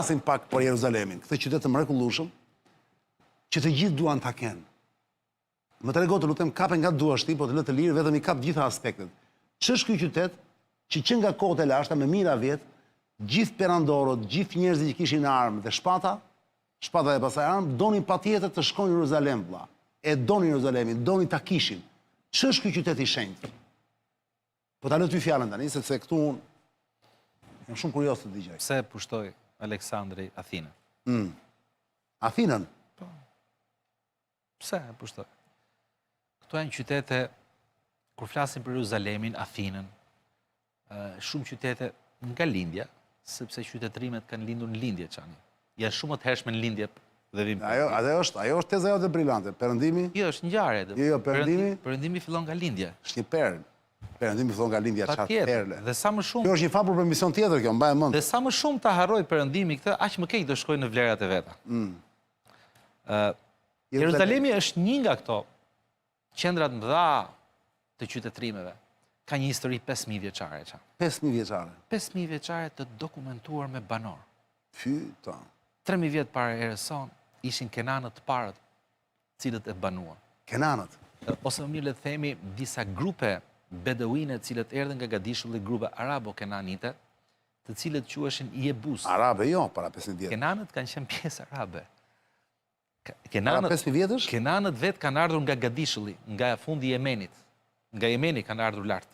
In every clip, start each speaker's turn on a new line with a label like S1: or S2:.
S1: Flasim pak për Jeruzalemin, këtë qytet të mrekullueshëm, që të gjithë duan ta kenë. Më trego të lutem, kape nga duashti, po të lë të lirë, vetëm i kap gjitha aspektet. Ç'është ky qytet që nga kohët e lashta me mijëra vjet, gjithë perandorët, gjithë njerëzit që kishin armë dhe shpata e pasaj armë, donin patjetër të shkojnë në Jeruzalem, vlla. E donin Jeruzalemin, donin ta kishin. Ç'është ky qytet i shenjtë? Po ta lë ty fjalën tani, sepse këtu unë jam shumë kurioz të dëgjoj.
S2: Pse pushtoi Aleksandri Athinën?
S1: Athinën?
S2: Po. Pse e pushtoi? Këto janë qytete, kur flasim për Jeruzalemin, Athinën, shumë qytete nga lindja, sepse qytetrimet kanë lindur në lindje çani. Janë shumë të hershme në lindje dhe vim.
S1: Ajo është teza jote brillante. Perëndimi?
S2: Jo, është ngjarje.
S1: Jo, perëndimi?
S2: Perëndimi fillon nga lindja.
S1: Është një perl. Perëndimi fillon nga lindja, çfarë perle.
S2: Dhe sa më shumë.
S1: Kjo është një fabur për mision tjetër kjo, mbaj mend.
S2: Dhe sa më shumë ta harroj perëndimi këtë, aq më keq do shkojnë në vlerat e veta. Jeruzalemi është një nga këto qendrat mëdha të qytetrimeve. Ka një histori 5000 vjeçare.
S1: 5000 vjeçare.
S2: 5000 vjeçare të dokumentuar me banor.
S1: Fyta.
S2: 3000 vjet para erës sonë ishin kenanët të parët, cilët e banuan.
S1: Kenanët?
S2: Ose më mirë le të themi disa grupe beduine cilët erdhën nga gadishulli, grupe arabo-kenanite, të cilët quheshin Jebus.
S1: Arabe jo, para 5000 vjet.
S2: Kenanët kanë qenë pjesë arabe.
S1: Para 5000 vjetësh?
S2: Kenanët vetë kanë ardhur nga gadishulli, nga fundi i Yemenit. Nga Jemeni kanë ardhur lart.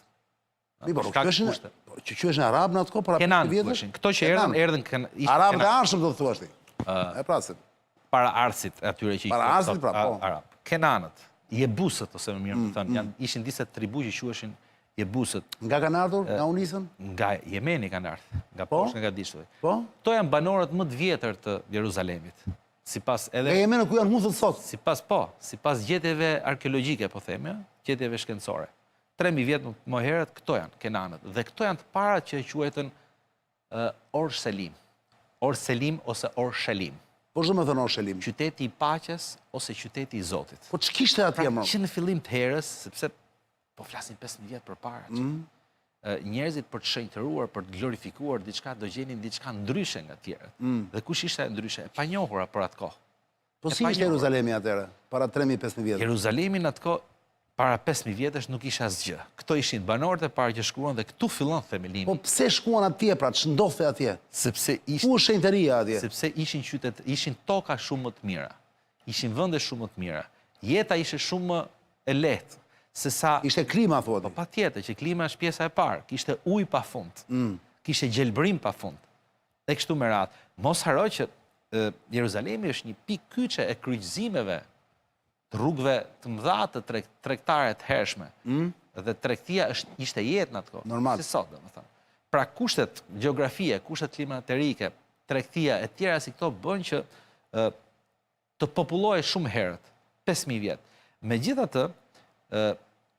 S1: Që quheshin arab në atë kohë para 5000 vjetësh?
S2: Këto që erdhën
S1: arabët e arshëm do të thuash ti. E prasit.
S2: Para arsit atyre që
S1: para arsit pra po.
S2: Arab. Kenanët, Jebusët ose më mirë të thënë, ishin disa tribu që quheshin Jebusët.
S1: Nga kanë ardhur, nga unisën?
S2: Nga Jemeni kanë ardhur, nga poshtë nga gadishulli.
S1: Po?
S2: Kto janë banorët më të vjetër të Jeruzalemit. Sipas edhe
S1: nga Jemeni ku janë huthët sot.
S2: Sipas gjetjeve arkeologjike, po themi, gjetjeve shkencore. 3000 vjet më herët këto janë kenanët. Dhe këto janë të parat që e quajtën Orselim. Orselim ose Orshalim.
S1: Po çdo më thon Orshalim?
S2: Qyteti i paqes ose qyteti i Zotit.
S1: Po ç'kishte atje më?
S2: Që në fillim të herës, sepse po flasin 5000 vjet përpara. Njerëzit për të shenjtëruar, për të glorifikuar diçka do gjenin diçka ndryshe nga tjerët. Dhe kush ishte ndryshe? E panjohura për atë kohë.
S1: Po si ishte Jeruzalemi atëherë, para 3000-5000 vjetësh?
S2: Jeruzalemi në atë kohë para 5000 vjetësh nuk ishte asgjë. Këto ishin banorët e parë që shkruan dhe këtu fillon themelimi.
S1: Po pse shkuan atje pra, ç'ndodhte atje?
S2: Sepse
S1: ku është shenjtëria atje?
S2: Sepse ishin toka shumë më të mira. Ishin vende shumë më të mira. Jeta ishte shumë më e lehtë.
S1: Ishte klima, thuat.
S2: Po patjetër që klima është pjesa e parë. Kishte ujë pafund. Kishte gjelbrim pafund. Dhe kështu me radhë. Mos haro që Jeruzalemi është një pikë kyçe e kryqëzimeve të rrugëve të mëdha të tregtare të hershme. Dhe tregtia ishte jetë në atë kohë.
S1: Normal.
S2: Si sot, domethënë. Pra kushtet gjeografie, kushtet klimaterike, tregtia e tjera si këto bën që të popullohej shumë herët, 5000 vjet. Megjithatë,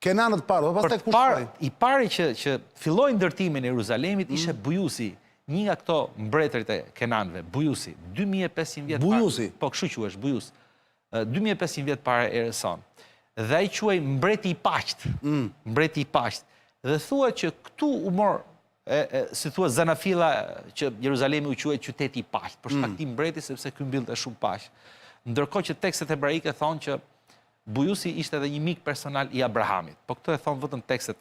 S1: kenanët parë, pastaj kush
S2: i pari që filloi ndërtimin e Jeruzalemit ishte Bujusi, një nga këto mbretërit e kenanëve, Bujusi, 2500 vjet para.
S1: Bujusi.
S2: Po kështu quhesh, Bujus. 2500 vjet para erës sonë. Dhe ai quhej mbreti i paqt. Mbreti i paqt. Dhe thuhet që këtu u mor, si thuhet Zanafilla, që Jeruzalemi u quhet qyteti i paqt, për shkak të mbreti sepse ky mbyllte shumë paq. Ndërkohë që tekstet hebraike thonë që Bujusi ishte edhe një mik personal i Abrahamit. Po këto e thonë vetëm tekstet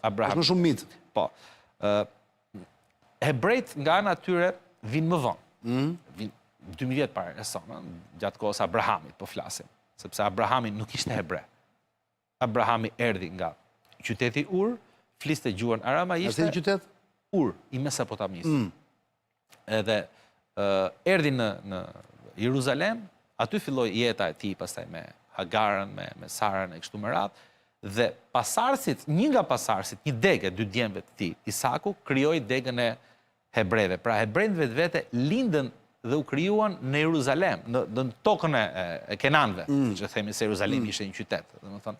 S1: Abrahamit. Është shumë mit.
S2: Po. Hebrejt nga ana tyre vinë më vonë. Vinë 2000 vjet para erës sonë, gjatë kohës Abrahamit po flasim, sepse Abrahami nuk ishte hebre. Abrahami erdhi nga qyteti Ur, fliste gjuhën aramaishte.
S1: Atë qytet?
S2: Ur, i Mesopotamisë. Edhe erdhi në Jeruzalem, aty filloi jeta e tij pastaj me Hagarën, me Sarën e kështu me radhë, dhe pasardhësit, një nga pasardhësit, një degë, 2 djemve të tij, Isaku, krijoi degën e hebreve. Pra hebrejt vetvete lindën dhe u krijuan në Jeruzalem, në tokën e Kenanëve, siç e themi se Jeruzalemi ishte një qytet, domethënë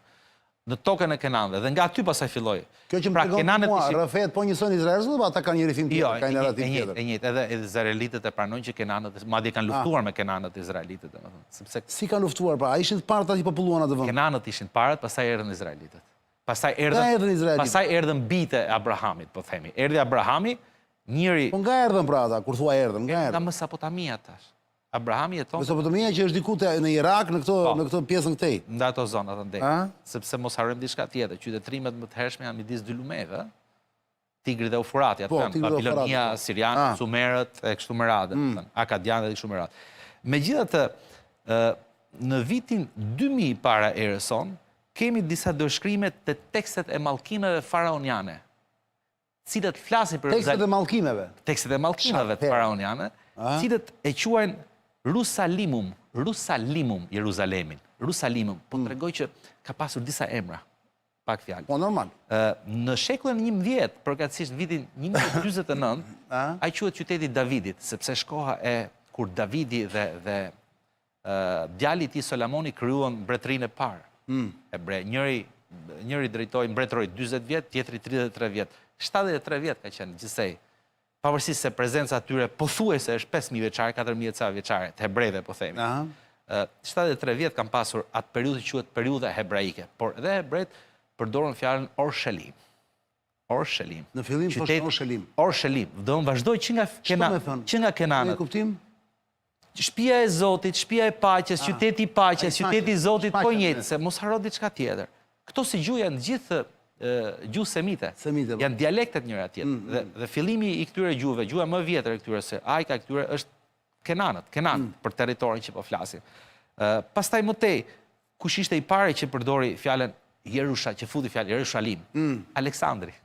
S2: në tokën e Kenanëve, dhe nga aty pastaj filloi.
S1: Kjo që më tregon mua, rrafet po njësojnë izraelitët apo ata kanë një rrifim tjetër, kanë një narrativ tjetër?
S2: E njëjtë, edhe izraelitët e pranojnë që kenanët, madje kanë luftuar me kenanët izraelitët, domethënë, sepse
S1: si kanë luftuar pra, a ishin të parët që populluan atë vend?
S2: Kenanët ishin parët, pastaj erdhën izraelitët. Pastaj erdhën bijtë e Abrahamit, po themi. Erdhi Abrahami njëri
S1: Po nga erdhën pra ata, kur thua erdhën, nga
S2: nga
S1: erdhën.
S2: Mesopotamia tash. Abrahami jeton
S1: Mesopotamia që është diku në Irak, në këtë pjesën këtej.
S2: nda ato zona të ndej.
S1: A?
S2: Sepse mos harrojmë diçka tjetër. Qytetrimet më të hershme janë midis dy lumeve, Tigri dhe Eufrati, atë janë
S1: Tigri dhe
S2: Babilonia,
S1: Eufrati, po.
S2: Sirianët, Sumerët e kështu me radhë, Akadianët e kështu me radhë. Megjithatë, në vitin 2000 para erës son, kemi disa dëshkrime të tekstet e mallkimeve faraoniane, cilët flasin për
S1: Tekstet e mallkimeve.
S2: tekstet e mallkimeve të faraoniane, cilët e quajnë Rusalimum Jeruzalemin. Rusalimum, po tregoj që ka pasur disa emra, pak fjalë.
S1: Po normal.
S2: Në shekullin 11, përkatësisht në vitin 1149, ai quhet qyteti Davidit, sepse shkoha e kur Davidi dhe djali i tij Solomoni krijuan mbretërinë e parë. Njëri drejtoi mbretëroi 40 vjet, tjetri 33 vjet. 73 vjet ka qenë gjithsej. Pavarësisht se prezenca atyre pothuajse është 5000 vjeçare, 4000 ca vjeçare, të hebrejve po themi. 73 vjet kanë pasur atë periudhë që quhet periudha hebraike, por edhe hebrejt përdorën fjalën Orshalim. Orshalim.
S1: Në fillim thoshte Orshalim.
S2: Orshalim, do të vazhdoj që nga Kenanët.
S1: Në kuptim?
S2: Shtëpia e Zotit, shtëpia e paqes, qyteti i paqes, qyteti i Zotit, po njëjtë, se mos harro diçka tjetër. Këto si gjuhë janë gjithë gjuhë semite. Janë dialektet njëra tjetër. Dhe fillimi i këtyre gjuhëve, gjuha më vjetër e këtyre se ajka e këtyre është Kenanët, për territorin që po flasim. Pastaj më tej, kush ishte i pari që përdori fjalën që futi fjalën Jerushalim? Aleksandri.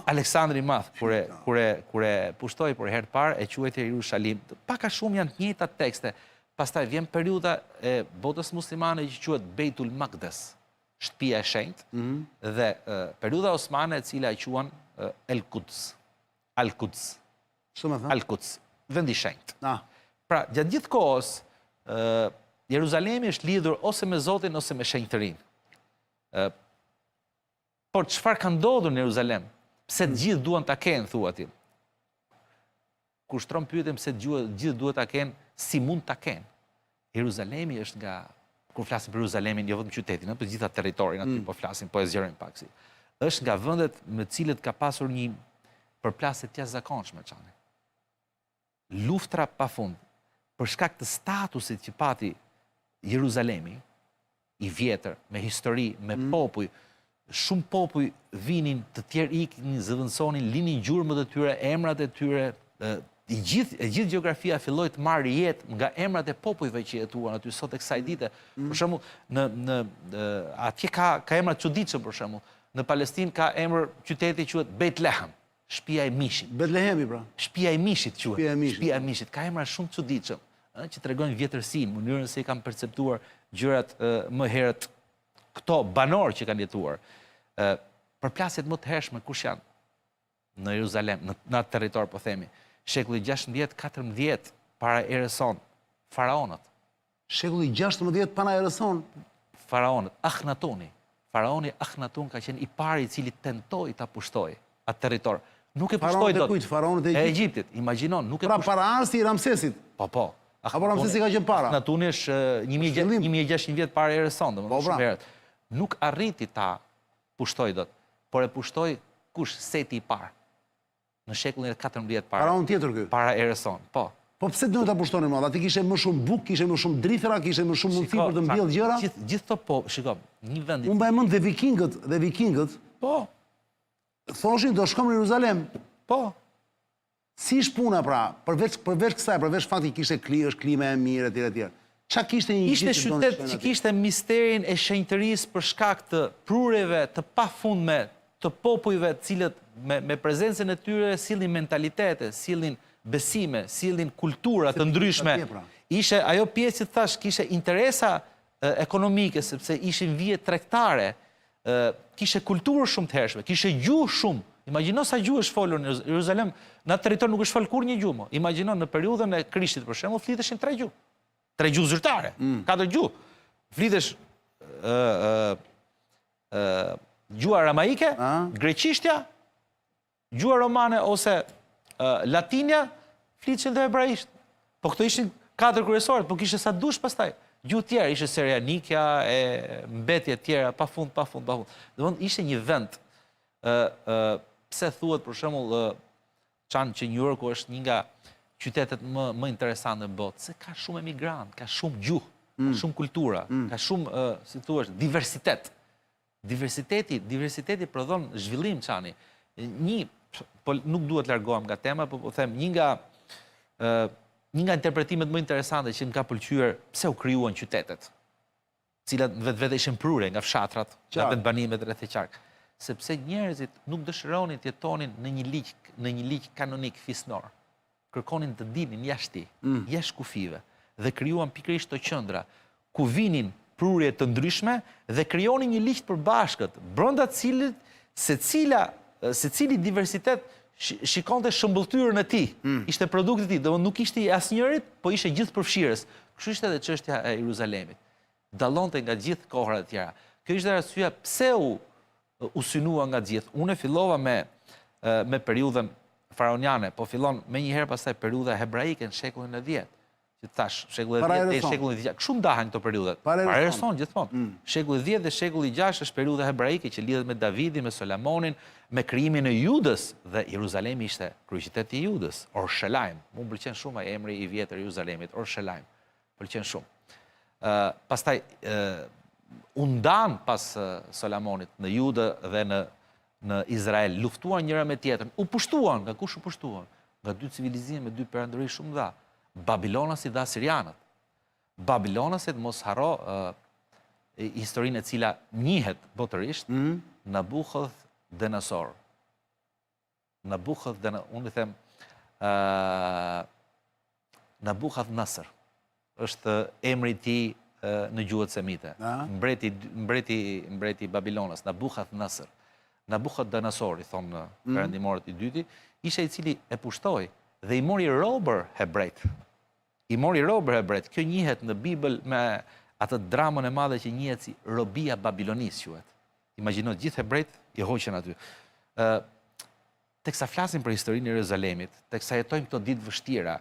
S2: Aleksandri i Madh, kur e pushtoi për herë të parë e quajti Jerushalim. Pak a shumë janë të njëjta tekste. Pastaj vjen periudha e botës muslimane që quhet Beitul Maqdes, shtëpia e shenjtë, dhe periudha osmane e cila e quan El-Quds. Al-Quds. Al-Quds, vendi i shenjtë. Pra, gjatë gjithë kohës, Jeruzalemi është lidhur ose me Zotin ose me shenjtërinë. Por çfarë ka ndodhur në Jeruzalem? Pse të gjithë duan ta kenë, thua ti? Kur shtron pyetjen pse të gjithë duan ta kenë, si mund ta kenë? Jeruzalemi është nga, kur flasim për Jeruzalemin, jo vetëm qytetin, për gjitha territorin aty po flasim, po e zgjerojmë pak si. Është nga vendet me të cilët ka pasur një përplasje të jashtëzakonshme çani. Luftra pafund për shkak të statusit që pati Jeruzalemi, i vjetër, me histori, me popull. Shumë popull vinin, të tjerë ikin, zëvendësonin, linin gjurmët e tyre, emrat e tyre, e gjithë gjeografia filloi të marrë jetë nga emrat e popujve që jetuan aty sot e kësaj dite. Për shembull, atje ka emra të çuditshëm për shembull. Në Palestinë ka emër qyteti quhet Bethlehem, shtëpia e mishit.
S1: Bethlehemi pra.
S2: Shtëpia e mishit quhet. Shtëpia e mishit ka emra shumë të çuditshëm, që tregojnë vjetërsinë, mënyrën se i kanë perceptuar gjërat më herët këto banorë që kanë jetuar. Përplasjet më të hershme kush janë? Në Jeruzalem, në atë territor po themi. Shekulli 16-14 para erës son, faraonët.
S1: Shekulli 16 para erës son?
S2: Faraonët, Akhnatoni. Faraoni Akhnatun ka qenë i pari i cili tentoi ta pushtoi atë territor. Nuk e pushtoi dot.
S1: Faraonët e
S2: Egjiptit, imagjinon, nuk e
S1: pushtoi. Pra para arsi i Ramsesit.
S2: Po.
S1: Apo Ramsesi ka qenë para?
S2: Akhnatuni është 1600 vjet para erës son, domethënë shumë herët. Nuk arriti ta pushtoi dot, por e pushtoi kush? Seti i parë. Në shekullin e 14 para.
S1: Faraon tjetër ky.
S2: Para erës son, po.
S1: Po pse duhet ta pushtonin më? Ati kishte më shumë bukë, kishte më shumë drithëra, kishte më shumë mundësi për të mbjellë gjëra.
S2: Gjithë to po, shikoj, një vend.
S1: Unë mbaj mend dhe vikingët.
S2: Po.
S1: Thoshin do shkojmë në Jeruzalem.
S2: Po.
S1: Si ish puna pra, përveç kësaj, përveç fakti kishte klima e mirë etj. Qa kishte një
S2: ishte qytet që kishte misterin e shenjtërisë për shkak të prurjeve të pafundme të popujve të cilët me prezencën e tyre sillnin mentalitete, sillnin besime, sillnin kultura të ndryshme. Ishte ajo pjesë që thash kishte interesa ekonomike sepse ishin vije tregtare, kishte kulturë shumë të hershme, kishte gjuhë shumë. Imagjino sa gjuhë është folur në Jeruzalem, në atë territor nuk është fol kur një gjuhë. Imagjino në periudhën e Krishtit për shembull fliteshin 3 gjuhë. 3 gjuhë zyrtare, 4 gjuhë. Flitesh gjuha aramaike, greqishtja, gjuha romane ose latinja, fliteshin dhe hebraisht. Po këto ishin 4 kryesorët, po kishte sa dush pastaj. Gjuhë tjera, ishte serianikja, mbetje tjera, pafund. Domethënë ishte një vend, pse thuhet për shembull Qanë që New Yorku është një nga qytetet më interesante në botë, se ka shumë emigrant, ka shumë gjuhë, ka shumë kultura, ka shumë, si thua, diversitet. Diversiteti prodhon zhvillim, Qani. Po nuk duhet largohem nga tema, po them, një nga interpretimet më interesante që më ka pëlqyer pse u krijuan qytetet, cilat vetë ishin prurë nga fshatrat, nga vendbanimet rreth e qark. Sepse njerëzit nuk dëshironin të jetonin në një ligj kanonik fisnor. Kërkonin të dilnin jashtë kufive dhe krijuan pikërisht të qendra ku vinin prurje të ndryshme dhe krijonin një ligj të përbashkët, brenda të cilit secili diversitet shikonte shëmbulltyrën e tij. Ishte produkti i tij, domethënë nuk ishte i asnjërit, po ishte gjithë përfshirës. Kështu ishte edhe çështja e Jeruzalemit. Dallonte nga gjithë kohrat e tjera. Kjo ishte arsyeja pse u synua nga gjithë. Unë fillova me periudhën faraoniane, po fillon menjëherë pastaj periudha hebraike në shekullin e 10. Që thash, shekulli 10 dhe shekulli 6. Kështu ndahen këto periudhat. Para Erson gjithmonë. Shekulli 10 dhe shekulli 6 është periudha hebraike që lidhet me Davidin, me Solomonin, me krijimin e Judës dhe Jeruzalemi ishte kryeqyteti i Judës, Orshelajm. Mu pëlqen shumë ai emri i vjetër i Jeruzalemit, Orshelajm. Pëlqen shumë. Pastaj u ndan pas Solomonit në Judë dhe në Izrael, luftuan njëra me tjetrën, u pushtuan, nga kush u pushtuan? Nga dy civilizime, me dy perëndori shumë dha. Babilonasit dhe Asirianët. Babilonasit, mos haro historinë e cila njihet botërisht, Nabuchodonosor. Unë i them Nabuchodonosor. Është emri i tij në gjuhët semite. Mbreti i Babilonës, Nabuchodonosor. Nabuchodonosor, i thonë perëndimorët i dyti, ishte i cili e pushtoi dhe i mori robër hebrejt. Kjo njihet në Bibël me atë dramën e madhe që njihet si robia Babilonis, quhet. Imagjino gjithë hebrejt i hoqën aty. Teksa flasim për historinë e Jeruzalemit, teksa jetojmë këto ditë vështira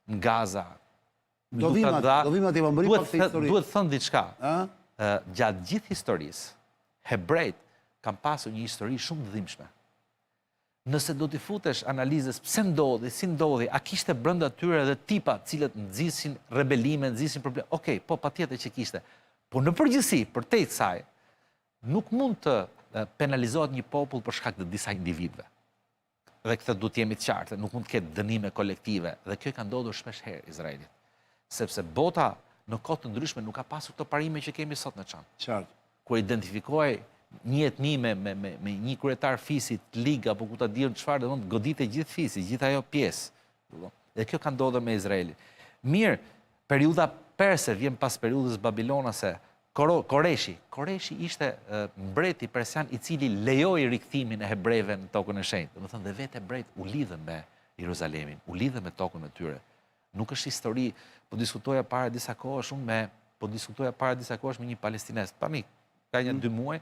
S2: në Gaza, duhet thënë diçka. Gjatë gjithë historisë, hebrejt kanë pasur një histori shumë të dhimbshme. Nëse do t'i futesh analizës pse ndodhi, si ndodhi, a kishte brenda tyre edhe tipa cilët nxisin rebelime, nxisin probleme. Okej, po patjetër që kishte. Po në përgjithësi, përtej kësaj, nuk mund të penalizohet një popull për shkak të disa individëve. Dhe këtë duhet jemi të qartë, nuk mund të ketë dënime kolektive, dhe kjo ka ndodhur shpesh herë Izraelit. Sepse bota në kohë të ndryshme nuk ka pasur këto parime që kemi sot në Çan. Qartë. Kur identifikohej një etni me një kryetar fisi, lig apo ku ta diun çfarë, domthonë goditej gjithë fisi, gjithë ajo pjesë. Dhe kjo ka ndodhur me Izraelin. Mirë, periudha perse vjen pas periudhës babilonase. Koreshi ishte mbreti persian i cili lejoi rikthimin e hebrejve në tokën e shenjtë. Domethënë dhe vetë hebrejt u lidhën me Jeruzalemin, u lidhën me tokën e tyre. Nuk është histori, po diskutoja para disa kohësh me një palestinez. Tani ka një 2 muaj.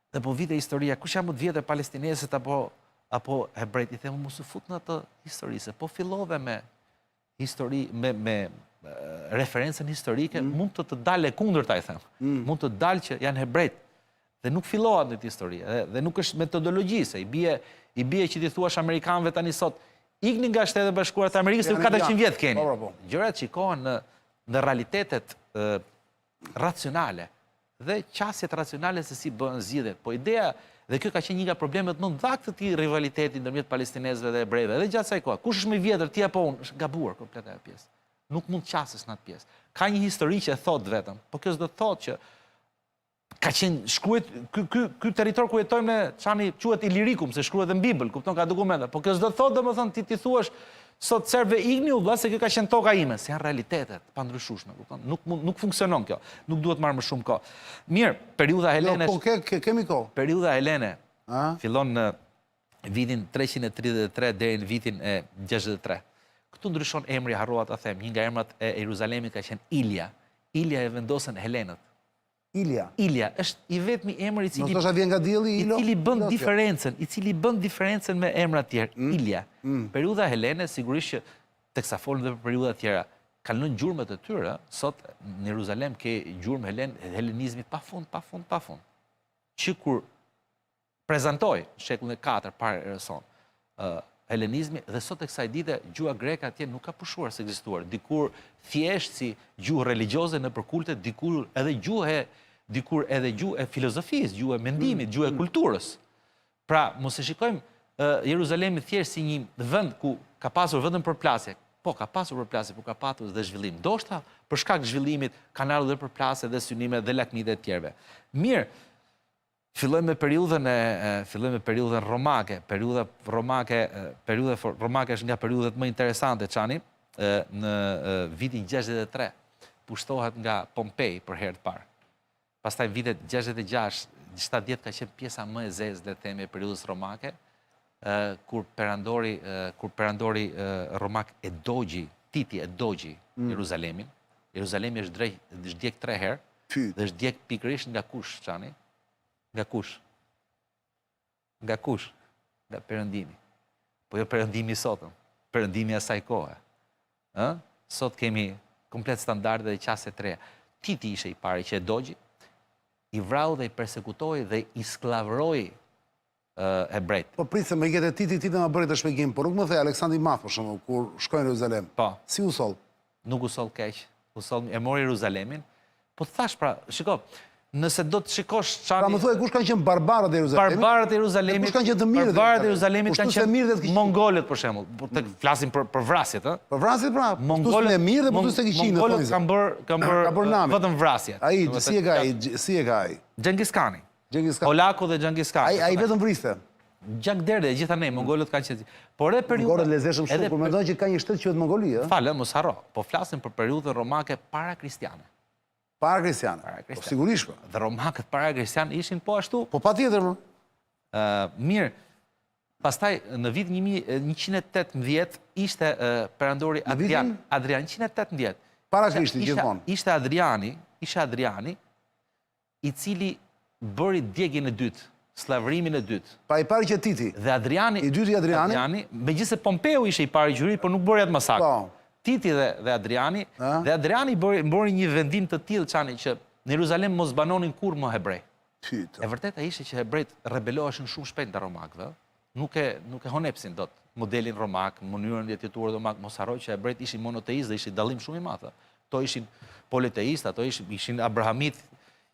S2: Dhe po vite historia, kush janë më të vjetër palestinesët apo hebrejt, i themu mos u fut në atë histori, se po fillove me histori, me referencën historike, mund të dalë e kundërta, i them. Mund të dalë që janë hebrejt, dhe nuk fillohet në të histori, dhe nuk është metodologji, se i bie që ti thuash Amerikanëve tani sot, ikni nga Shtetet e Bashkuara të Amerikës, se 400 vjet keni. Gjërat shikohen në realitetet racionale, dhe qasjet racionale se si bëhen zgjidhjet. Po ideja, dhe kjo ka qenë një nga problemet më ndaktë të këtij rivaliteti ndërmjet palestinezëve dhe hebrejve, edhe gjatë kësaj kohe. Kush është më i vjetër, ti apo unë? Është gabuar komplet ajo pjesë. Nuk mund të qasesh në atë pjesë. Ka një histori që e thot vetëm, po kjo s'do të thotë që ka qenë shkruhet ky territor ku jetojmë ne, çani quhet Ilirikum, se shkruhet në Bibël, kupton, ka dokumenta. Po kjo s'do të thotë domethënë ti thuash sot serve igniu, vëlla, se kjo ka qenë toka ime, se janë realitetet pandryshueshme, kupton? Nuk funksionon kjo. Nuk duhet marrë më shumë kohë. Mirë, periudha helene.
S1: Po kemi kohë.
S2: Periudha helene fillon në vitin 333 deri në vitin e 63. Këtu ndryshon emri, harrova ta them, një nga emrat e Jeruzalemit ka qenë Ilja. Ilja e vendosën helenët. Ilja është i vetmi emër i cili bën diferencën me emra të tjerë. Ilja. Periudha helene, sigurisht që teksa folën dhe për periudha të tjera, kanë lënë gjurmët e tyre, sot në Jeruzalem ke gjurmë helenizmit pafund. Që kur prezantoi në shekullin e 4 para erës sonë helenizmi, dhe sot e kësaj dite gjua greke atje nuk ka pushuar se ekzistuar. Dikur thjesht si gjuhë religioze në përkulte, dikur edhe gjuhë e filozofisë, gjuhë e mendimit, gjuhë e kulturës. Pra, mos e shikojmë Jeruzalemi thjesht si një vend ku ka pasur vetëm përplasje. Po, ka pasur përplasje, por ka pasur dhe zhvillim. Ndoshta për shkak të zhvillimit kanë ardhur dhe përplasje dhe synime dhe lakmite të tjerëve. Mirë, fillojmë me periudhën romake. Periudha romake është nga periudhat më interesante, Çani. Në vitin 63 pushtohet nga Pompej për herë të parë. Pastaj vitet 66, 70 ka qenë pjesa më e zezë, le të themi, e periudhës romake, kur perandori romak e dogji, Titi e dogji Jeruzalemin. Jeruzalemi është djeg 3 herë, dhe është djeg pikërisht nga kush, Çani? Nga kush? Nga kush? Nga Perëndimi. Po jo Perëndimi sotëm, Perëndimi asaj kohe. Sot kemi komplet standarde dhe qase të reja. Titi ishe i pari që e dogji, i vrau dhe i persekutoi dhe i sklavëroi hebrejt.
S1: Po pritë, me gjetë Titi më bëri të shpjegim, por nuk më thej Aleksandri Madh, për shembull, kur shkojnë në Jeruzalem.
S2: Po.
S1: Si u soll?
S2: Nuk u soll keq. E mori Jeruzalemin. Po thash pra, shiko, nëse do të shikosh Çani.
S1: Pra më thuaj kush kanë qenë barbarët e Jeruzalemit?
S2: Barbarët e Jeruzalemit.
S1: Kush kanë qenë të mirët?
S2: Barbarët e Jeruzalemit kanë qenë mongolët për shembull. Të flasim për vrasjet, ë?
S1: Për vrasjet pra, mongolët e mirë dhe po se kishin.
S2: Mongolët kanë bërë vetëm vrasjet.
S1: Ai si e ka ai?
S2: Xhengis Khani. Polaku dhe Xhengis Khani.
S1: Ai vetëm vriste.
S2: Gjak derdhe, gjitha ne, mongolët kanë qenë. Por e periudha.
S1: Mongolët lezeshëm shumë, kur mendojnë që ka një shtet që quhet Mongoli, ë?
S2: Falë, mos harro. Po flasim për periudhën romake para kristiane.
S1: Para kristiane. Po sigurisht.
S2: Dhe romakët para kristian ishin po ashtu.
S1: Po patjetër më.
S2: Mirë. Pastaj në vitin 118 ishte perandori Adrian. 118.
S1: Para Krishtit gjithmonë.
S2: Ishte Adriani, i cili bëri djegjen e dytë, slavërimin e dytë.
S1: Pa i pari që Titi.
S2: Dhe Adriani,
S1: i dyti Adriani,
S2: megjithëse Pompeu ishe i pari gjyri, por nuk bëri atë masakër.
S1: Po.
S2: Titi dhe Adriani bëri një vendim të tillë, Çani, që në Jeruzalem mos banonin kurrë më hebrej. E vërteta ishte që hebrejt rebeloheshin shumë shpejt ndaj romakëve, nuk e honepsin dot modelin romak, mënyrën jetëtuar romak. Mos harroj që hebrejt ishin monoteistë dhe ishin dallim shumë i madh. To ishin politeistë, ato ishin abrahamit.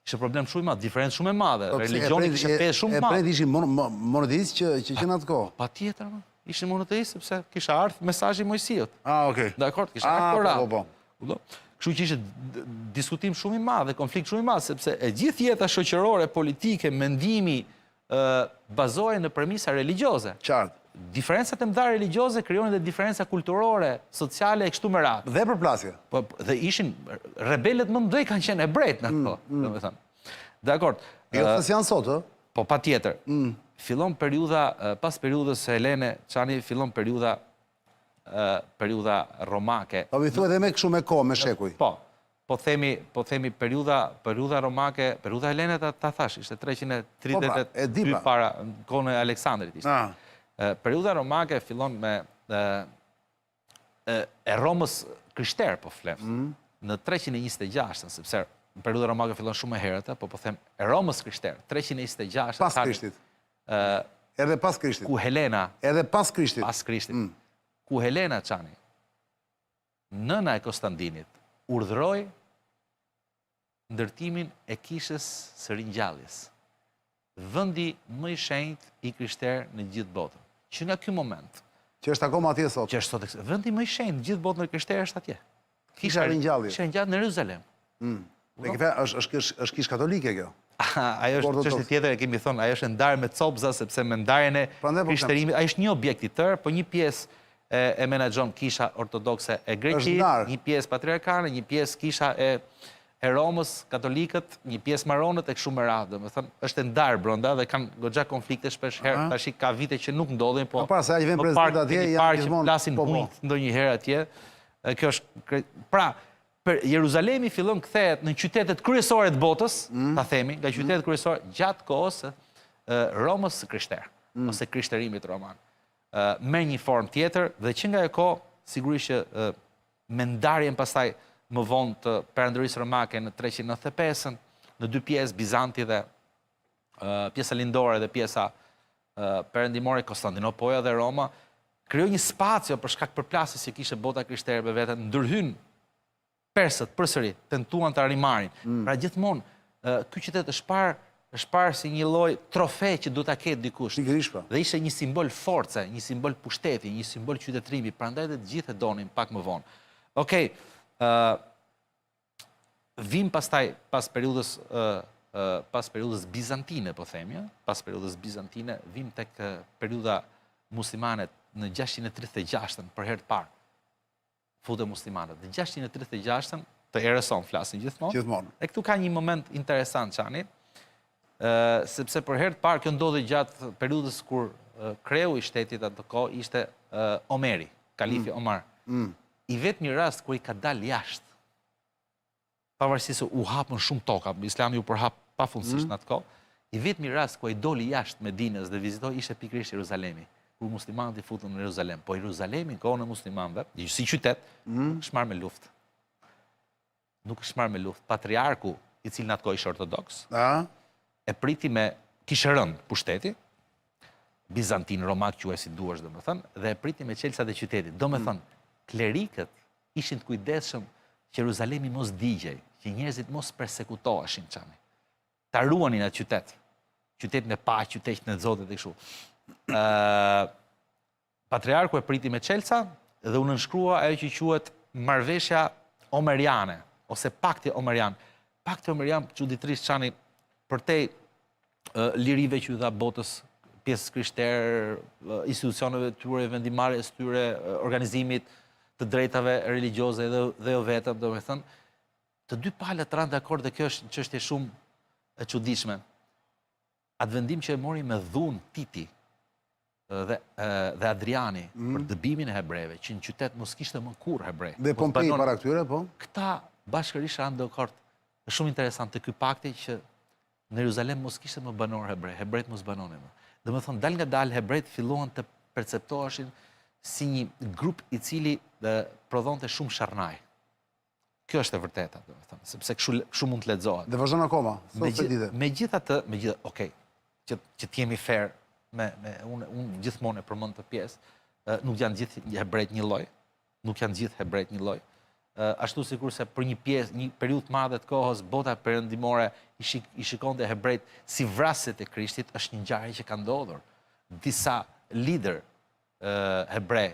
S2: Ishte problem shumë i madh, diferencë shumë e madhe. Religioni kishte pesë shumë madhe.
S1: Hebrejt ishin monoteistë që në atë kohë.
S2: Patjetër, ishin monoteistë sepse kisha ardhur mesazhi i Mojsiut.
S1: Okej.
S2: Dakor, kisha ardhur
S1: po.
S2: Kështu që ishte diskutim shumë i madh dhe konflikt shumë i madh, sepse e gjithë jeta shoqërore, politike, mendimi bazohej në premisa religjioze.
S1: Qartë.
S2: Diferencat e mëdha religjioze krijonin edhe diferenca kulturore, sociale e kështu me radhë.
S1: Dhe përplasje.
S2: Po dhe ishin rebelët më mëdhenj kanë qenë hebrejt në ato, domethënë. Dakor.
S1: Jo se janë sot, ë?
S2: Po patjetër. Fillon periudha pas periudhës helene, Çani, fillon periudha romake.
S1: Po mi thuaj edhe me kështu me kohë, me shekuj.
S2: Po. Po themi periudha romake, periudha helene ta thash, ishte 332 para kohën e Aleksandrit ishte. Periudha romake fillon me e Romës krishter, po flem. Në 326, sepse periudha romake fillon shumë herët, po them e Romës krishter, 326.
S1: Pas Krishtit. Edhe pas Krishtit.
S2: Ku Helena.
S1: Edhe pas Krishtit.
S2: Pas Krishtit. Ku Helena, Çani, nëna e Konstantinit, urdhëroi ndërtimin e kishës së ringjalljes. Vendi më i shenjtë i krishterë në gjithë botën. Që nga ky moment,
S1: që është akoma atje sot.
S2: Që është sot, vendi më i shenjtë në gjithë botën e krishterë është atje.
S1: Kisha ringjallje.
S2: Kisha ringjallje në Jeruzalem.
S1: Me këtë është kishë katolike kjo.
S2: Ajo është çështje tjetër, e kemi thënë, ajo është ndarë me copza, sepse me ndarjen e krishterimit, ajo është një objekt i tërë, po një pjesë e menaxhon kisha ortodokse e Greqisë, një pjesë patriarkale, një pjesë kisha e Romës, katolikët, një pjesë maronët e kështu me radhë. Domethënë, është ndarë brenda dhe kanë goxha konflikte shpesh herë, tash ka vite që nuk ndodhin, po
S1: para se ai vjen prezident atje,
S2: janë gjithmonë plasin bujt ndonjëherë atje. Kjo është pra Jeruzalemi fillon kthehet në qytetet kryesore të botës, ta themi, nga qytetet kryesore gjatë kohës Romës krishterë, ose krishterimit roman. Me një formë tjetër, dhe që nga e kohë, sigurisht që me ndarjen pastaj më vonë të perandërisë romake në 395-ën, në dy pjesë, Bizanti dhe pjesa lindore dhe pjesa perëndimore, Konstantinopoja dhe Roma, krijoi një spacio për shkak përplasjes që kishte bota krishtere me veten, ndërhyn persët përsëri tentuan ta rimarrin. Pra gjithmonë ky qytet është parë si një lloj trofe që do ta ketë dikush.
S1: Pikërisht po.
S2: Dhe ishte një simbol force, një simbol pushteti, një simbol qytetërimi, prandaj dhe të gjithë e donin pak më vonë. Okej, vim pastaj pas periudhës bizantine, po themi, pas periudhës bizantine, vim tek periudha muslimane në 636-ën për herë të parë. Fute muslimanët. Në 636-ën të erës sonë flasin gjithmonë.
S1: Gjithmonë.
S2: E këtu ka një moment interesant, Çani, sepse për herë të parë kjo ndodhi gjatë periudhës kur kreu i shtetit atë kohë ishte Omeri, kalifi Omar. I vetmi rast kur i ka dalë jashtë, pavarësisht se u hapën shumë toka, Islami u përhap pafundësisht në atë kohë, i vetmi rast kur i doli jashtë Medinës dhe vizitoi ishte pikërisht Jeruzalemi, kur muslimanët i futën në Jeruzalem. Po Jeruzalemi, kohën e muslimanëve, si qytet, nuk është marrë me luftë. Nuk është marrë me luftë. Patriarku, i cili në atë kohë ishte ortodoks, e priti me kishte rënë pushteti, bizantin, romak, quaj si duash domethënë, dhe e priti me çelësat e qytetit. Domethënë, klerikët ishin të kujdesshëm që Jeruzalemi mos digjej, që njerëzit mos persekutoheshin Çani. Ta ruanin atë qytet. Qytetin e paqë, qytetin e Zotit dhe kështu. Patriarku e priti me çelësa dhe u nënshkrua ajo që quhet marrëveshja omeriane ose pakti omerian. Pakti omerian çuditërisht Çani përtej lirive që u dha botës, pjesës krishterë, institucioneve të tyre, vendimarrjes të tyre, organizimit të drejtave religjioze dhe jo vetëm, domethënë, të dy palët ranë dakord dhe kjo është një çështje shumë e çuditshme. Atë vendim që e mori me dhunë Titi dhe Adriani për dëbimin e hebrejve, që në qytet mos kishte më kurrë hebrej.
S1: Dhe Pompei para këtyre, po?
S2: Këta bashkërisht ranë dakord. Është shumë interesant të ky pakti që në Jeruzalem mos kishte më banor hebrej, hebrejt mos banonin më. Domethënë dal nga dal hebrejt filluan të perceptoheshin si një grup i cili prodhonte shumë sharnaj. Kjo është e vërteta, domethënë, sepse kështu mund të lexohet.
S1: Dhe vazhdon akoma,
S2: Megjithatë, okay, që të jemi fair, unë gjithmonë e përmend të pjesë, nuk janë gjithë hebrejt një lloj, nuk janë gjithë hebrejt një lloj. Ashtu sikur se për një pjesë, një periudhë të madhe të kohës, bota perëndimore i shikonte hebrejt si vrasjet e Krishtit, është një ngjarje që ka ndodhur. Disa lider hebrej,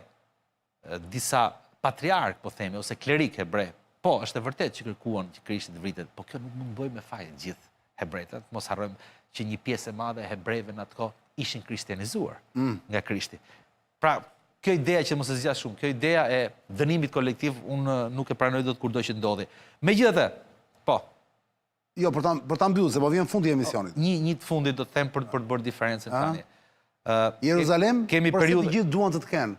S2: disa patriark, po themi, ose klerik hebrej, po, është e vërtet që kërkuan që Krishti të vritet, po kjo nuk mund bëjë me faj gjithë hebrejt. Mos harrojmë që një pjesë e madhe e hebrejve në atë kohë ishin kristianizuar nga Krishti. Pra, kjo ideja që mos e zgjas shumë, kjo ideja e dënimit kolektiv, unë nuk e pranoj dot kurdo që ndodhi. Megjithatë, po.
S1: Jo, për ta mbyllur, se po vjen fundi i emisionit.
S2: Një të fundit do të them për të bërë diferencën tani.
S1: Jeruzalem, përse të gjithë duan të kenë?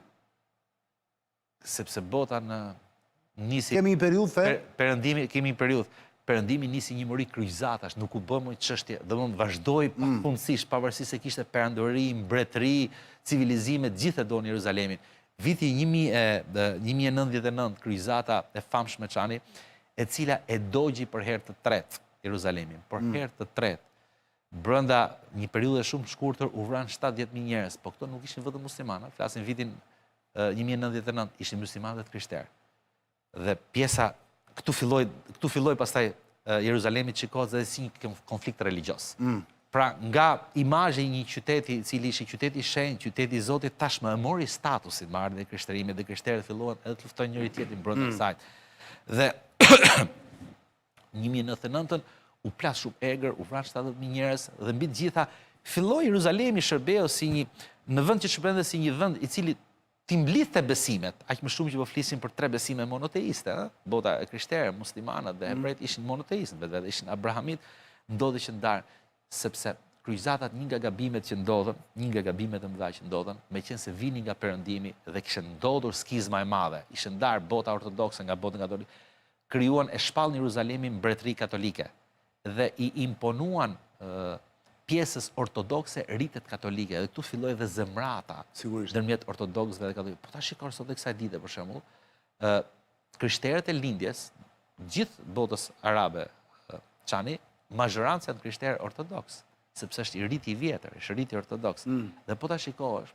S2: Sepse bota në nisi...
S1: Kemi një periudhë,
S2: kemi një periudhë. Perëndimi nisi një mori kryqëzatash, nuk u bë më çështje, domthonë vazhdoi pafundësisht, pavarësisht se kishte perandori, mbretëri, civilizime, gjithë e donin Jeruzalemin. Viti 1099, kryqëzata e famshme Çani, e cila e dogji për herë të tretë Jeruzalemin, për herë të tretë. Brenda një periudhe shumë shkurtër u vran 70.000 njerëz, po këto nuk ishin vetëm muslimanë, flasin vitin 1099, ishin muslimanë dhe të krishterë. Dhe pjesa këtu filloi pastaj Jeruzalemi shikohet edhe si një konflikt religjios. Pra, nga imazhi i një qyteti i cili ishte qyteti i shenjtë, qyteti i Zotit, tashmë e mori statusin me ardhmën e krishterimit dhe krishterët filluan edhe të luftojnë njëri tjetrin brenda saj. Dhe 1099-ën u plas shumë egër, u vran 70.000 njerëz dhe mbi të gjitha filloi Jeruzalemi shërbeu si në vend që shpërndej si një vend i cili ti mblidhte besimet, aq më shumë që po flisim për 3 besime monoteiste, bota e krishterë, muslimanët dhe hebrejt ishin monoteistë, vetë ishin abrahamit, ndodhi që ndarë, sepse kryqëzatat një nga gabimet që ndodhen, një nga gabimet e mëdha që ndodhen, meqense vinin nga perëndimi dhe kishte ndodhur skizma e madhe, ishte ndarë bota ortodokse nga bota katolike, krijuan e shpallën Jeruzalemin mbretëri katolike dhe i imponuan pjesës ortodokse ritet katolike, dhe këtu filloi dhe zemrata ndërmjet ortodoksëve dhe katolikëve. Po ta shikoj sot kësaj dite për shembull, krishterët e lindjes, gjithë botës arabe, Çani, mazhoranca janë krishterë ortodoks. sepse është i riti i vjetër, është riti ortodoks. Dhe po ta shikosh,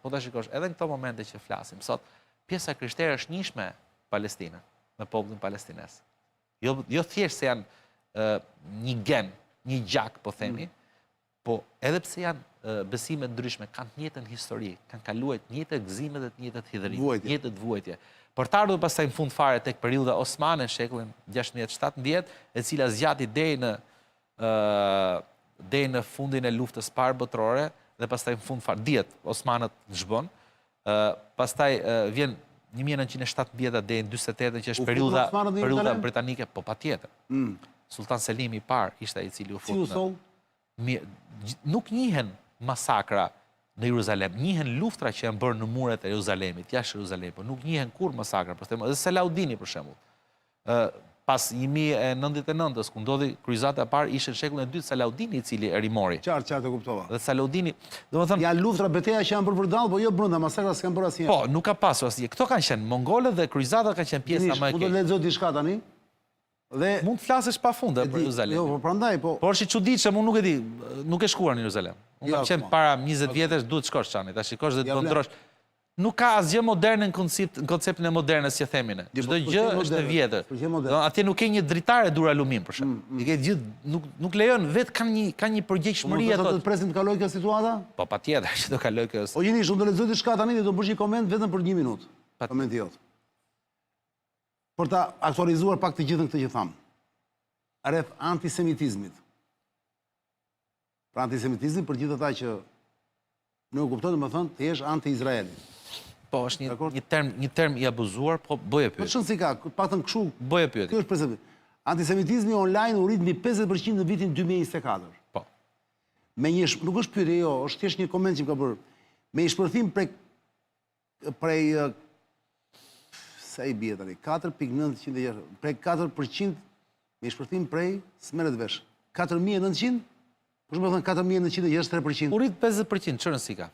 S2: edhe në këto momente që flasim sot, pjesa krishtere është njishme Palestinën, me popullin palestines. Jo thjesht se janë një gen, një gjak, po themi, po edhe pse janë besime ndryshme, kanë të njëjtën histori, kanë kaluar të njëjtat gëzime dhe të njëjtat hidhërim, të njëjtat vuajtje. Për të ardhur pastaj në fund fare tek periudha osmane në shekullin 16-17, e cila zgjati deri në fundin e luftës parë botërore dhe pastaj në fund fare dihet osmanët zhbon. Pastaj vjen 1917 deri në 48 që është periudha britanike, po patjetër. Sultan Selim i parë ishte ai i cili u fut. Nuk njihen masakra në Jeruzalem, njihen luftra që janë bërë në muret e Jeruzalemit, jashtë Jeruzalemit, por nuk njihen kur masakra, edhe Selaudini për shembull. Pas 1099-s, ku ndodhi kryqëzata e parë, ishte në shekullin e dytë Selaudini i cili e rimori.
S1: Qartë e kuptova.
S2: Dhe Selaudini, domethënë,
S1: janë luftra betejë që janë bërë për dallë, po jo brenda, masakra s'kan bërë asnjë.
S2: Po, nuk ka pasur asnjë. Këto kanë qenë mongolët dhe kryqëzatat kanë qenë pjesa më e keqe.
S1: Mund të lexoj diçka tani? Dhe
S2: mund të flasësh pafundë për Jeruzalem.
S1: Jo, po prandaj, po.
S2: Por është i çuditshëm, unë nuk e di, nuk e shkuar në Jeruzalem. Unë kam qenë para 20 vjetësh, duhet shkosh tani, ta shikosh dhe të kontrosh. Nuk ka asgjë moderne në konceptin e modernës që themin ne. Çdo gjë është e vjetër. Atje nuk ke një dritare dur alumim për shemb. I ke gjithë nuk lejon, vetë kanë një përgjegjshmëri ato.
S1: Do të presim të kalojë kjo situata?
S2: Po patjetër që do kaloj kjo.
S1: O jeni, unë do lexoj diçka tani dhe do bësh një koment vetëm për 1 minutë. Komenti jot. Për ta aktualizuar pak të gjithën këtë që tham. Rreth antisemitizmit. Pra antisemitizmi për gjithë ata që nuk kuptojnë, domethënë, të jesh anti-Izraeli.
S2: Po, është një term i abuzuar, po bëje pyetje.
S1: Po çon si ka, paktën kështu.
S2: Bëje pyetje.
S1: Ky është prezant. Antisemitizmi online u rrit mbi 50% në vitin 2024.
S2: Po.
S1: Me një nuk është pyetje, jo, është thjesht një koment që më ka bërë. Me një shpërthim prej sa i bie tani, 4.960, prej 4% me shpërthim prej smerët vesh. 4.900, për shumë thënë 4.963%.
S2: U rrit 50%, çfarë rëndësi ka?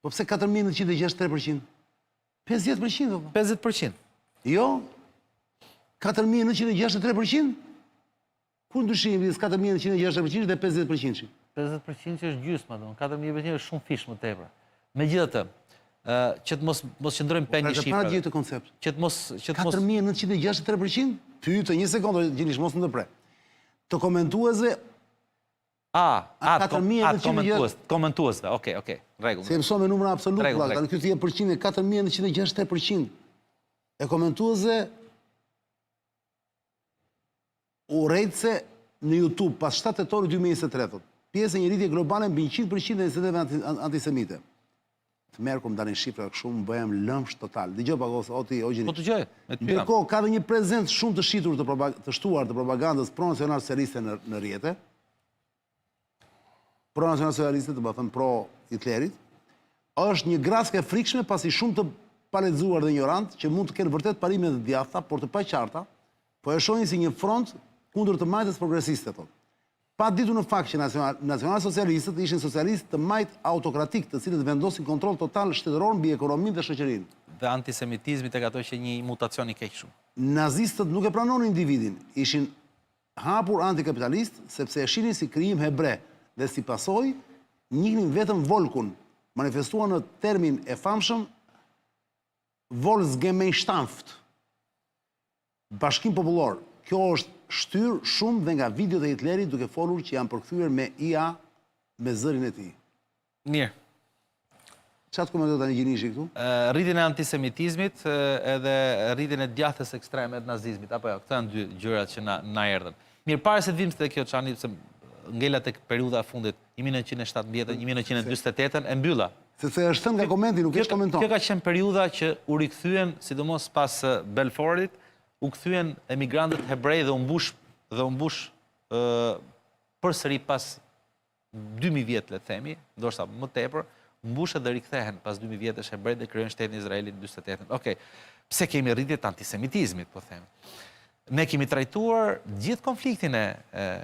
S1: Po pse 4.963%? 50%, do.
S2: 50%.
S1: Jo. 4.963%? Ku ndryshimi midis 4.963% dhe 50%?
S2: 50% është gjysma, do. 4.000% është shumë fish më tepër. Megjithatë, që të mos qëndrojmë pe një shifrave.
S1: Para gjithë të koncept.
S2: Që të mos
S1: 4.963%? Pyetë një sekondë, Gjinish, mos më ndërpre. Të komentuesve
S2: komentuesve, okej, rregull.
S1: Se mëson me numra absolut, tani ky thje përqind e 4.963%. E komentuesve u rejtëse në YouTube pas 7 tetorit 2023. Pjesë e një rritje globale mbi 100% e incidenteve antisemite. Të merë kom dalin shifra shumë, bëhem lëmsh total. Dëgjoj pak o Gjinish.
S2: Po dëgjoj, me të pyetëm.
S1: Ndërkohë ka dhe një prezencë shumë të shitur të shtuar të propagandës pro-nacional socialiste në rrjete. Pro-nacional socialiste, të thënë pro-Hitlerit, është një graske frikshme pasi shumë të palexuar dhe ignorant që mund të kenë vërtet parime të djathta, por të paqarta, po e shohin si një front kundër të majtës progresiste, thotë. Pa ditur në fakt që nacional-socialistët ishin socialistë të majt autokratik, të cilët vendosin kontrol total shtetëror mbi ekonominë dhe shoqërinë.
S2: Dhe antisemitizmi tek ato që një mutacion i keq shumë.
S1: Nazistët nuk e pranonin individin, ishin hapur antikapitalistë sepse e shihnin si krijim hebre dhe si pasojë njihnin vetëm volkun, manifestuar në termin e famshëm Volksgemeinschaft. Bashkim popullor. Kjo është shtyr shumë dhe nga videot e Hitlerit duke folur që janë përkthyer me IA me zërin e tij.
S2: Mirë.
S1: Çfarë komenton tani Gjinishi këtu?
S2: Rritjen e antisemitizmit edhe rritjen e djathës ekstreme të nazizmit, apo jo, këto janë dy gjërat që na erdhën. Mirë, para se të vim te kjo çani, se ngela tek periudha e fundit, 1917, 1948 e mbylla.
S1: Sepse është thënë nga komenti, nuk është komenton.
S2: Kjo ka qenë periudha që u rikthyen, sidomos pas Belforit, u kthyen emigrantët hebrej dhe u mbush përsëri pas 2000 vjet, le të themi, ndoshta më tepër, mbushet dhe rikthehen pas 2000 vjetësh hebrej dhe krijojnë shtetin Izraelin në 48. Okej. Pse kemi rritje të antisemitizmit, po them. Ne kemi trajtuar gjithë konfliktin e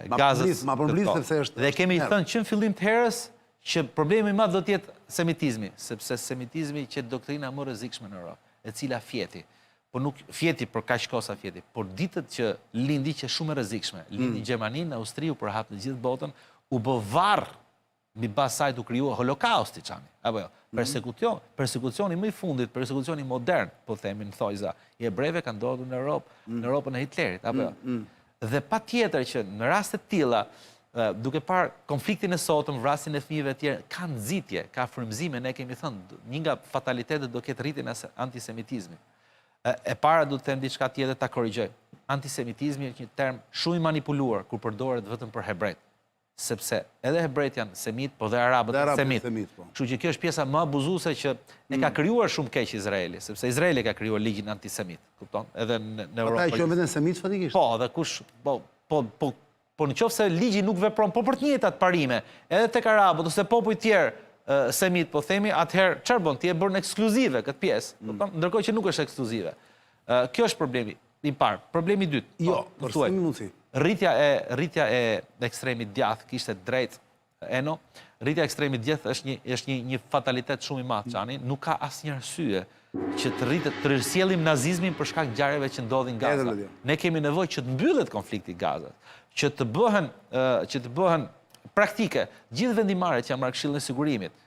S2: Gazës.
S1: Ma përblis sepse është.
S2: Dhe kemi thënë që në fillim të herës që problemi më madh do të jetë semitizmi, sepse semitizmi që doktrina më rrezikshme në Europë, e cila fjeti. Po nuk fjeti për kaq kosa fjeti, por ditët që lindi që shumë e rrezikshme, lindi në Gjermani, në Austri, u përhap në gjithë botën, u bë varr mbi bas saj u krijua holokausti çani. Apo jo, persekucioni më i fundit, persekucioni modern, po themin thojza, i hebrejve ka ndodhur në Europën e Hitlerit, apo jo. Dhe patjetër që në raste të tilla, duke parë konfliktin e sotëm, vrasjen e fëmijëve të tjerë, ka nxitje, ka frymëzime, ne kemi thënë, një nga fatalitetet do ketë rritjen e antisemitizmit. E para do të them diçka tjetër ta korrigjoj. Antisemitizmi është një term shumë i manipuluar kur përdoret vetëm për hebrejt. Sepse edhe hebrejt janë semit, po dhe arabët janë semit. Kështu që kjo është pjesa më abuzuese që e ka krijuar shumë keq Izraeli, sepse Izraeli ka krijuar ligjin antisemit, kupton? Edhe në Europë.
S1: Ata e quajnë veten semit fatikisht.
S2: Po, dhe kush po nëse ligji nuk vepron po për të njëjtat parime, edhe tek arabët ose popujt tjerë semit, po themi, atëherë çfarë bën? Ti e bën ekskluzive këtë pjesë, kupton? Ndërkohë që nuk është ekskluzive. Kjo është problemi i parë. Problemi i dytë.
S1: Jo, për s'kemi mundësi.
S2: Rritja e ekstremit djathtë kishte drejt Eno. Rritja e ekstremit djathtë është një fatalitet shumë i madh çani, nuk ka asnjë arsye që të risjellim nazizmin për shkak ngjarjeve që ndodhin në Gaza. Ne kemi nevojë që të mbyllet konflikti i Gazas, që të bëhen praktike gjithë vendimarrjet që janë marrë Këshillin e Sigurimit.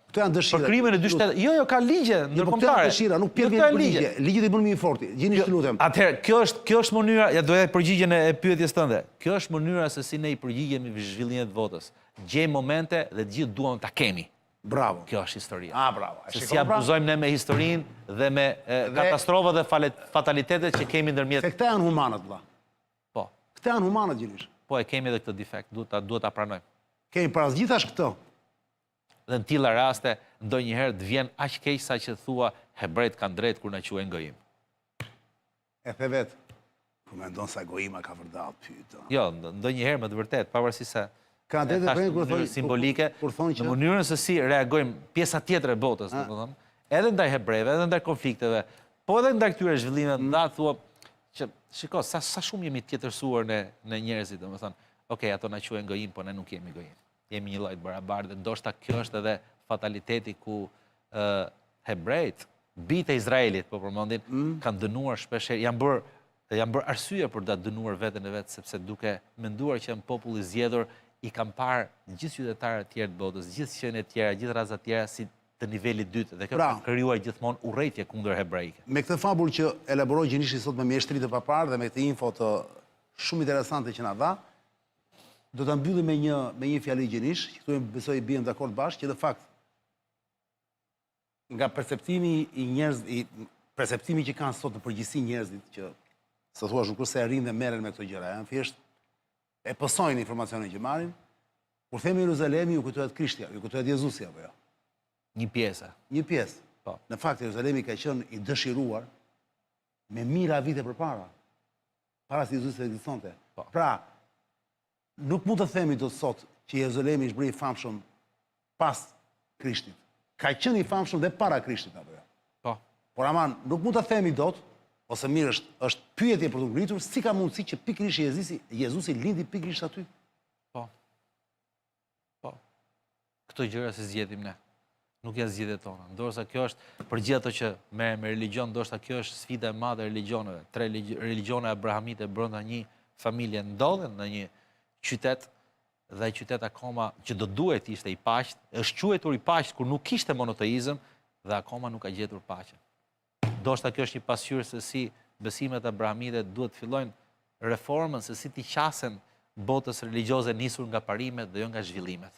S1: Këto janë dëshira.
S2: Për krimin e dy shtetë. Jo, ka ligje ndërkombëtare.
S1: Këto janë dëshira, nuk vjen për ligje. Ligjet i bën më i fortë. Gjeni të lutem.
S2: Atëherë, kjo është mënyra, ja doja përgjigjen e pyetjes tënde. Kjo është mënyra se si ne i përgjigjemi zhvillimit të votës. Gjejmë momente dhe të gjithë duam ta kemi.
S1: Bravo.
S2: Kjo është historia.
S1: Bravo.
S2: Se si abuzojmë ne me historinë dhe me katastrofat dhe fatalitetet që kemi ndërmjet.
S1: Se këta janë humanët, vëlla.
S2: Po.
S1: Këta janë humanët gjenish.
S2: Po e kemi edhe këtë defekt, duhet ta pranojmë.
S1: Kemi para gjithash këto.
S2: Dhe në tilla raste, ndonjëherë të vjen aq keq sa që thua hebrejt kanë drejt kur na quajnë gojim.
S1: E the vet. Po mendon sa gojima ka vërdall pyet.
S2: Jo, ndonjëherë me të vërtetë, pavarësisht se
S1: ka drejtë të kur thonë
S2: simbolike, në mënyrën se si reagojmë pjesa tjetër e botës, domethënë, edhe ndaj hebrejve, edhe ndaj konflikteve, po edhe ndaj këtyre zhvillimeve, nda thua që shiko, sa shumë jemi tjetërsuar në njerëzit, domethënë, okay, ato na quajnë gojim, po ne nuk jemi gojim. Jemi një lloj të barabartë, ndoshta kjo është edhe fataliteti ku hebrejt, bijtë e Izraelit, po përmendin, kanë dënuar shpesh, janë bërë arsye për ta dënuar veten e vet, sepse duke menduar që janë popull i zgjedhur, i kanë parë gjithë qytetarët e tjerë të botës, gjithë qenë të tjera, gjithë raza të tjera si të nivelit dytë, dhe kjo ka krijuar gjithmonë urrëtie kundër hebrejke.
S1: Me këtë fabull që elaboroi Gjenishi sot me mjeshtri të paparë dhe me këtë info të shumë interesante që na dha, do ta mbyllim me një fjali Gjenish, që këtu besoj i bien dakord bashkë, që në fakt nga perceptimi perceptimi që kanë sot në përgjithësi njerëzit që sa thua nuk se arrin dhe merren me këto gjëra, janë thjesht e pësojnë informacionin që marrin. Kur themi Jeruzalemi, ju kujtohet Krishti, ju kujtohet Jezusi apo jo?
S2: Një pjesë.
S1: Një pjesë.
S2: Po.
S1: Në fakt Jeruzalemi ka qenë i dëshiruar me mijëra vite përpara. Para se Jezusi të ekzistonte.
S2: Po.
S1: Pra, nuk mund të themi dot sot që Jeruzalemi është bërë i famshëm pas Krishtit. Ka qenë i famshëm dhe para Krishtit apo jo?
S2: Po.
S1: Por aman, nuk mund të themi dot, ose mirë është pyetje për të ngritur, si ka mundësi që pikërisht Jezusi lindi pikërisht aty?
S2: Po. Po. Këto gjëra se zgjedhim ne. Nuk janë zgjedhjet tona. Ndërsa kjo është për gjithë ato që merren me religion, ndoshta kjo është sfida e madhe e religioneve. 3 religione abrahamite brenda një familje ndodhen në një qytet dhe ai qytet akoma që do duhet ishte i paqët, është quajtur i paqët kur nuk kishte monoteizëm dhe akoma nuk ka gjetur paqen. Ndoshta kjo është një pasqyrë se si besimet abrahamite duhet të fillojnë reformën, se si t'i qasen botës religjioze nisur nga parimet dhe jo nga zhvillimet.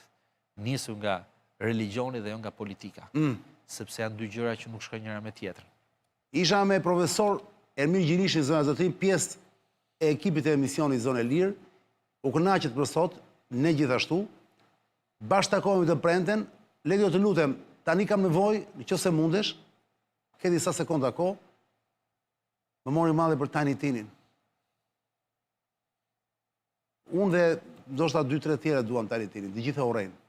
S2: Nisur nga religioni dhe jo nga politika. Sepse janë dy gjëra që nuk shkojnë njëra me tjetrën.
S1: Isha me profesor Ermir Gjinishi, zona zotim, pjesë e ekipit e emisionit Zonë e Lirë, u kënaqet për sot, ne gjithashtu, bashkë takohemi të premten, Ledio të lutem, tani kam nevojë, nëse mundesh, ke disa sekonda kohë, më mori madhe për Tiny Tinin. Unë dhe ndoshta 2-3 tjera duam Tiny Tinin, të gjithë e urrejnë.